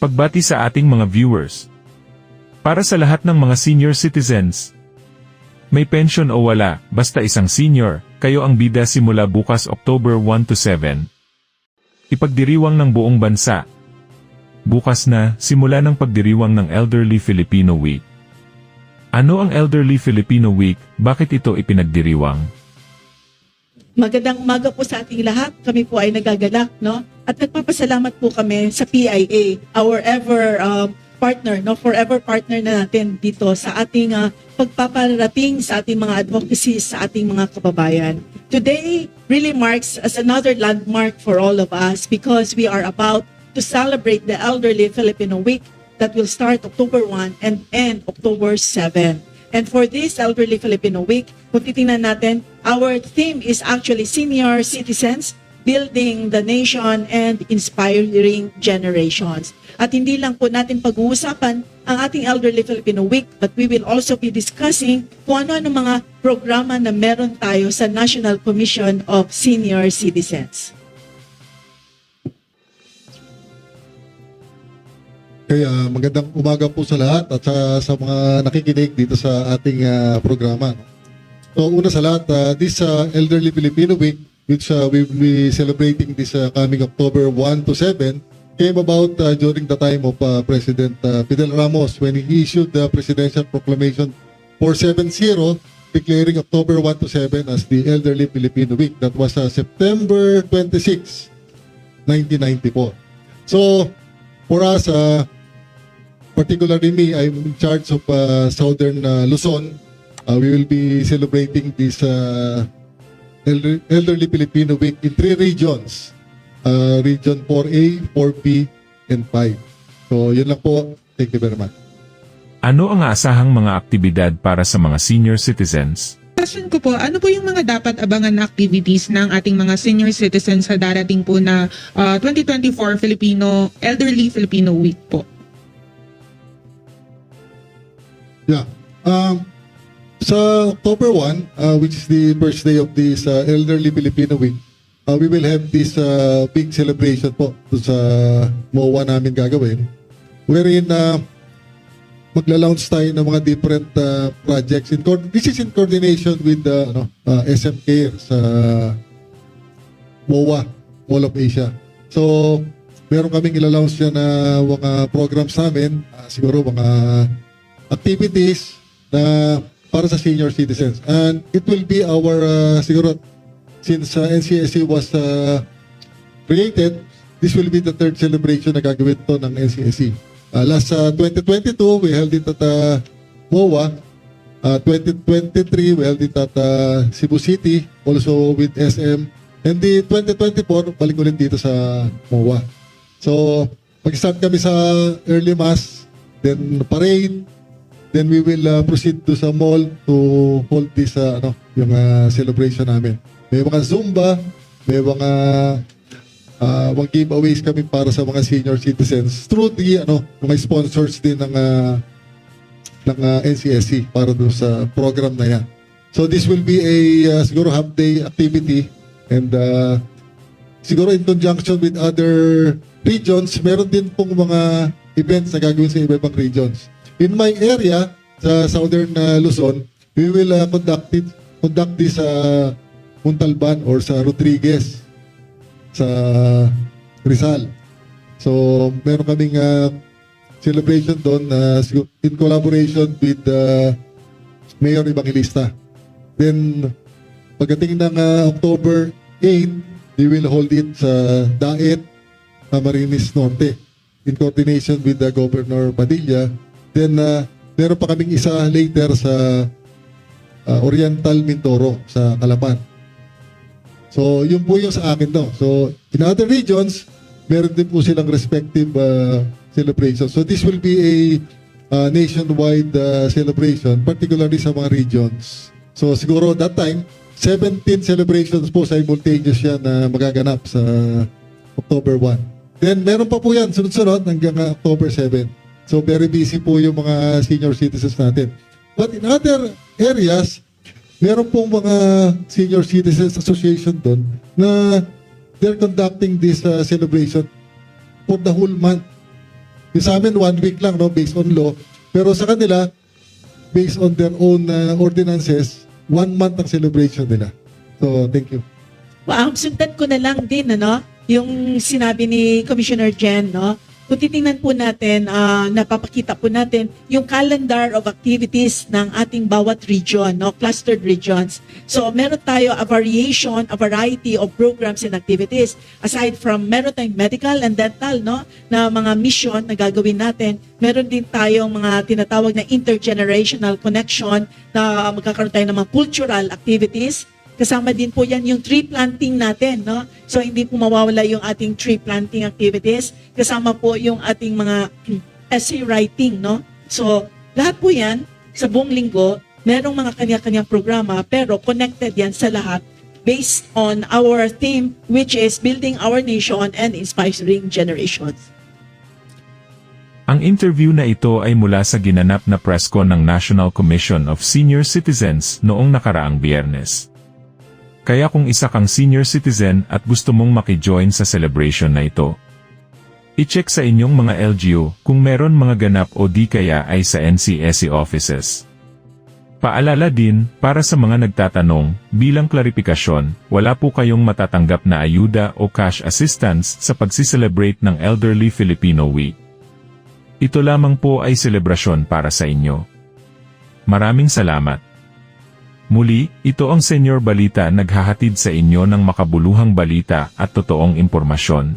Pagbati sa ating mga viewers. Para sa lahat ng mga senior citizens, may pension o wala, basta isang senior, kayo ang bida simula bukas October 1 to 7. Ipagdiriwang ng buong bansa. Bukas na, simula ng pagdiriwang ng Elderly Filipino Week. Ano ang Elderly Filipino Week? Bakit ito ipinagdiriwang? Magandang umaga po sa ating lahat. Kami po ay nagagalak, no? At nagpapasalamat po kami sa PIA, our partner, no? Forever partner na natin dito sa ating pagpaparating sa ating mga advocacies, sa ating mga kababayan. Today really marks as another landmark for all of us because we are about to celebrate the Elderly Filipino Week that will start October 1 and end October 7. And for this Elderly Filipino Week, kung titingnan natin, our theme is actually Senior Citizens, Building the Nation and Inspiring Generations. At hindi lang po natin pag-uusapan ang ating Elderly Filipino Week, but we will also be discussing kung ano-ano mga programa na meron tayo sa National Commission of Senior Citizens. Kaya magandang umaga po sa lahat at sa mga nakikinig dito sa ating programa. So una sa lahat, this Elderly Filipino Week, which we will be celebrating this coming October 1 to 7, came about during the time of President Fidel Ramos when he issued the Presidential Proclamation 470 declaring October 1 to 7 as the Elderly Filipino Week. That was September 26, 1994. So for us, particularly me, I'm in charge of Southern Luzon. We will be celebrating this Elderly Filipino Week in 3 regions. Region 4A, 4B, and 5. So, yun lang po. Thank you very much. Ano ang aasahang mga aktibidad para sa mga senior citizens? Question ko po, ano po yung mga dapat abangan na activities ng ating mga senior citizens sa darating po na 2024 Elderly Filipino Week po? Yeah. Sa October 1, which is the first day of this Elderly Filipino Week, we will have this big celebration po sa MOA namin gagawin, wherein magla-launch tayo ng mga different projects. This is in coordination with SM Care sa MOA, Mall of Asia. So, meron kaming ila-launch yan na mga programs namin, siguro mga activities na para sa senior citizens. And it will be our, siguro, since NCSC was created, this will be the 3rd celebration na gagawin to ng NCSC. Last 2022, we held it at MOA. 2023, we held it at Cebu City, also with SM. And the 2024, balik ulit dito sa MOA. So, mag-start kami sa early mass, then parade, then we will proceed to sa mall to hold this yung celebration namin. May mga Zumba, may mga giveaways kami para sa mga senior citizens through the mga sponsors din ng NCSC para do sa program na yan. So this will be a siguro half day activity and siguro in conjunction with other regions, meron din pong mga events na gagawin sa iba-ibang regions. In my area, sa Southern Luzon, we will conduct this sa Montalban or sa Rodriguez, sa Rizal. So, meron kaming celebration doon in collaboration with Mayor Evangelista. Then, pagdating ng October 8, we will hold it sa Daet, Camarines Norte, in coordination with Governor Padilla. Then, meron pa kaming isa later sa Oriental Mindoro, sa Calapan. So, yun po yung sa akin daw. So, in other regions, meron din po silang respective celebrations. So, this will be a nationwide celebration, particularly sa mga regions. So, siguro that time, 17 celebrations po simultaneous yan na magaganap sa October 1. Then, meron pa po yan, sunod-sunod, hanggang October 7. So, very busy po yung mga senior citizens natin. But in other areas, meron pong mga senior citizens association doon na they're conducting this celebration for the whole month Yung sa amin, 1 week lang, no, based on law. Pero sa kanila, based on their own ordinances, 1 month ang celebration nila. So, thank you. Sundan ko na lang din, yung sinabi ni Commissioner Jen, Kung titingnan po natin, napapakita po natin yung calendar of activities ng ating bawat region, clustered regions. So meron tayo a variety of programs and activities. Aside from meron tayong medical and dental, na mga mission na gagawin natin, meron din tayong mga tinatawag na intergenerational connection na magkakaroon tayo ng mga cultural activities. Kasama din po yan yung tree planting natin, So hindi po mawawala yung ating tree planting activities. Kasama po yung ating mga essay writing, So lahat po yan sa buong linggo, merong mga kanya-kanyang programa pero connected yan sa lahat based on our theme which is building our nation and inspiring generations. Ang interview na ito ay mula sa ginanap na presscon ng National Commission of Senior Citizens noong nakaraang Biyernes. Kaya kung isa kang senior citizen at gusto mong makijoin sa celebration na ito, i-check sa inyong mga LGU kung meron mga ganap o di kaya ay sa NCSE offices. Paalala din, para sa mga nagtatanong, bilang klarifikasyon, wala po kayong matatanggap na ayuda o cash assistance sa pagsiselebrate ng Elderly Filipino Week. Ito lamang po ay selebrasyon para sa inyo. Maraming salamat. Muli, ito ang Senior Balita naghahatid sa inyo ng makabuluhang balita at totoong impormasyon.